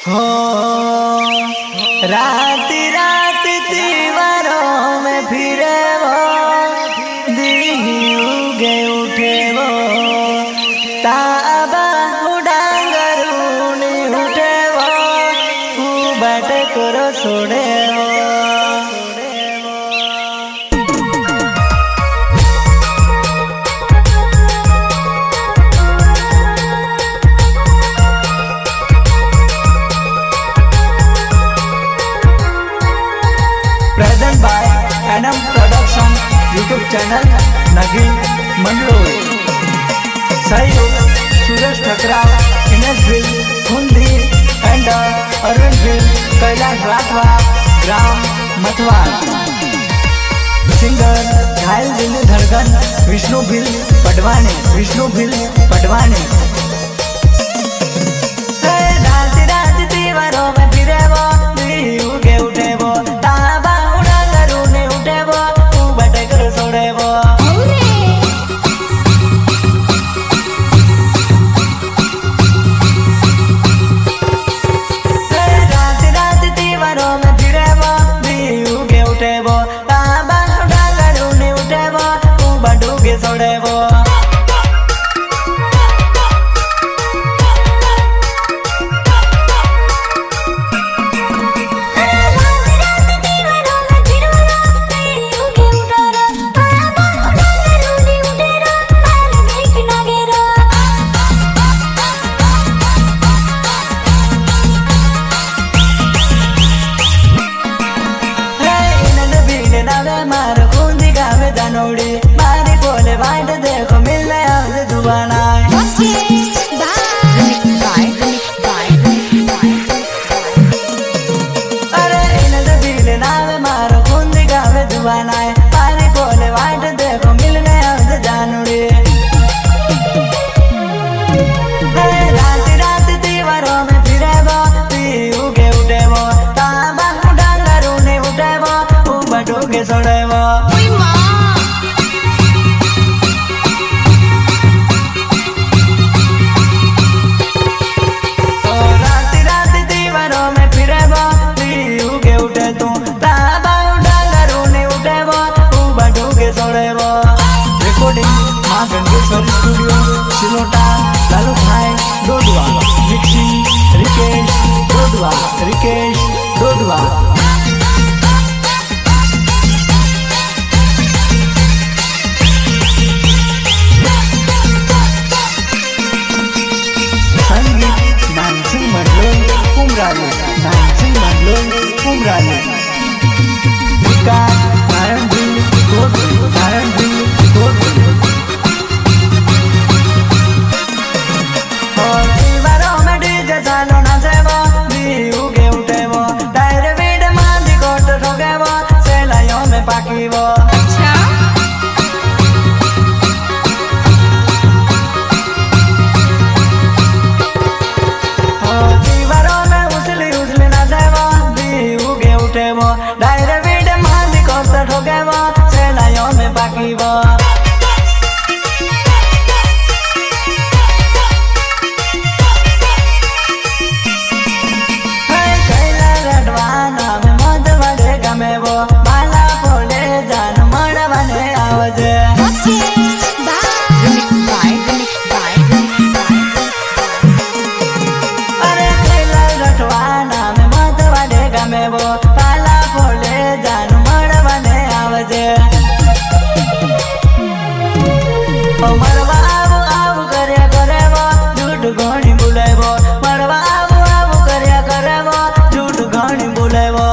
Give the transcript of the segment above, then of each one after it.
हो रात रात दीवारों में फिरे वो उगे उठे वो ताबा उड़ांगरूनी उठे वो बट करो सोड़े वो present by NM production YouTube channel Nagin Mandloi सहयोग सुरेश ठकराव इनेसविल हुंदी एंड अरविंदविल कैलाश राठवा ग्राम मथवार सिंगर घायल दिल्ली धड़कन विष्णु भिल पटवाने रात दीवारों में फिरे वो उगे उठे वो ताबा उड़ांगरूनी उठे वो बटे कर सोड़े वो रात दीवारों में फिरे वो उगे उठे वो ताबा उड़ांगरूनी उठे वो बटूगे सोड़े वो मार खूंदी गावे जानोड़ी मारी बोले वाइट देखो मिलने आवे दुबाना अरे इन्हें बीले नावे मारो खूंदी गावे दुबाना मारी बोले वाइट देखो मिलने आवे जानोड़ी रात दीवारों में फिरे वो उगे उठे वो ताबा उड़ांगरूनी उठे वो बटूगे सोड़े वो रात दीवारों में फिरे वो उगे उठे तू ताबा उड़ांगरूनी उठे वो बटूगे सोड़े वो रिकॉर्डिंग मां गंगेश्वरी स्टूडियो सिलोटा लालू भाई डोडवा मिक्सिंग रिकेश डोडवा उमराली और दीवारों में डीजे चालो नाचे वो उगे उठे वो टायर बीट मांदी कोट ठोके वो सेलाइयों में पाकी वो डायरे वीड मांदी कोट ठोके वो सेलाइयों में बाकी वो कैला रडवाना में मत बड़े गमे वो माला फोड़े जान मड़वाने आवजे अरे कैला रडवाना में मत बड़े गमे वो मरवा आव करे वो झूठ घणी बुलाए वो मरवा आव करे वो झूठ घणी बुलाए वो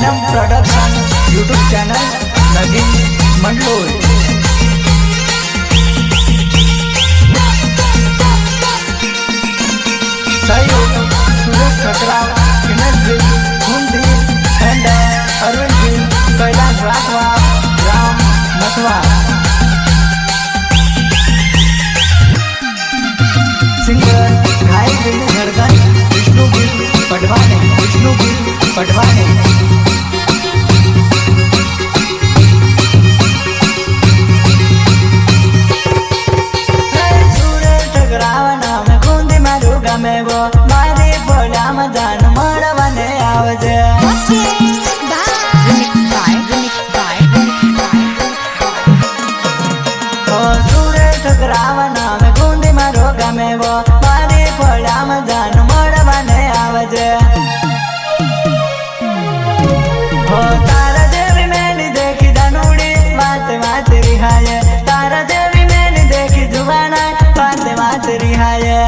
NM production YouTube channel Nagin Mandloi. सहयोग सुरेश खतराव, विनोद हुंडी एंड अरविंद जी, कैलाश राठवा, राम मथवा। सिंगर घायल बिंदु धड़कन, विष्णु गिर पटवाने, विष्णु गिर पटवाने। सूरज टकरावना में खूंदी मारू गमे वो, मारी बोला मजान मड़वाने आवजे। सूरज टकरावना में खूंदी मारू गमे वो, मारी बोला मजान मड़वाने आवजे। हो तारा देवी मैंने देखी धनुड़ी, बात बात रिहाये। तारा देवी मैंने देखी जुबाना, बात बात रिहाये।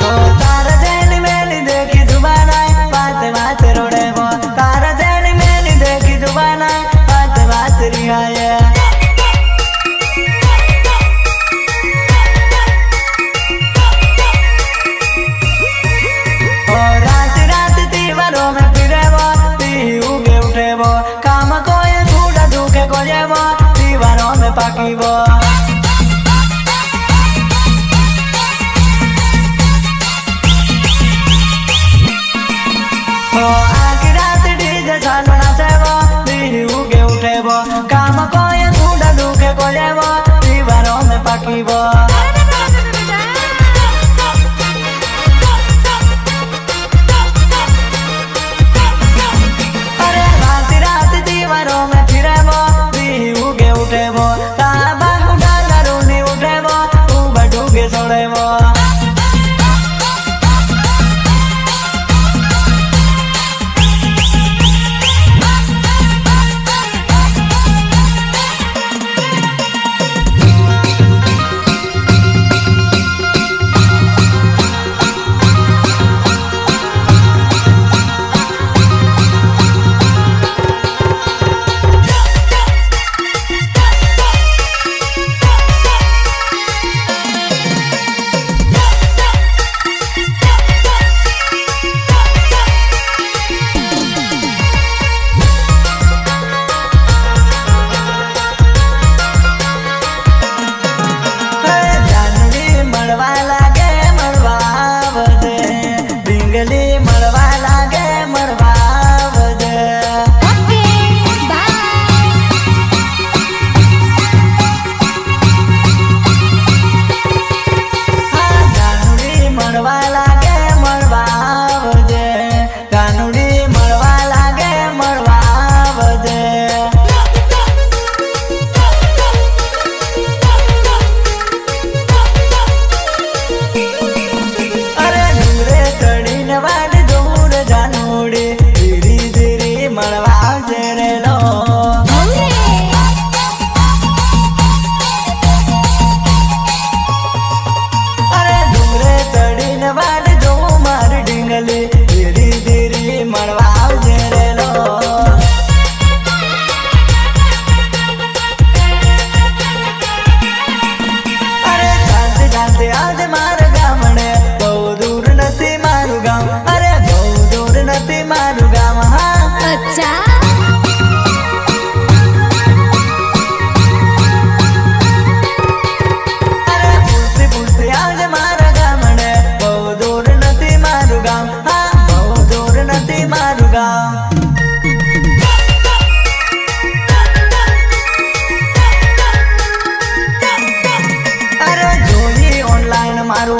हो तारा देवी मैंने देखी जुबाना, बात बात रोड़े वो। तारा देवी मैंने देखी जुबाना, बात बात रिहाये। काम कोई थोड़ा दुखे को जेबो, दीवारों में पाकीबो। हो आखिर रात डीजे चालू नाचेबो, दी उगे उठेबो। काम कोई थोड़ा दुखे को जेबो, दीवारों में पाकीबो। मारू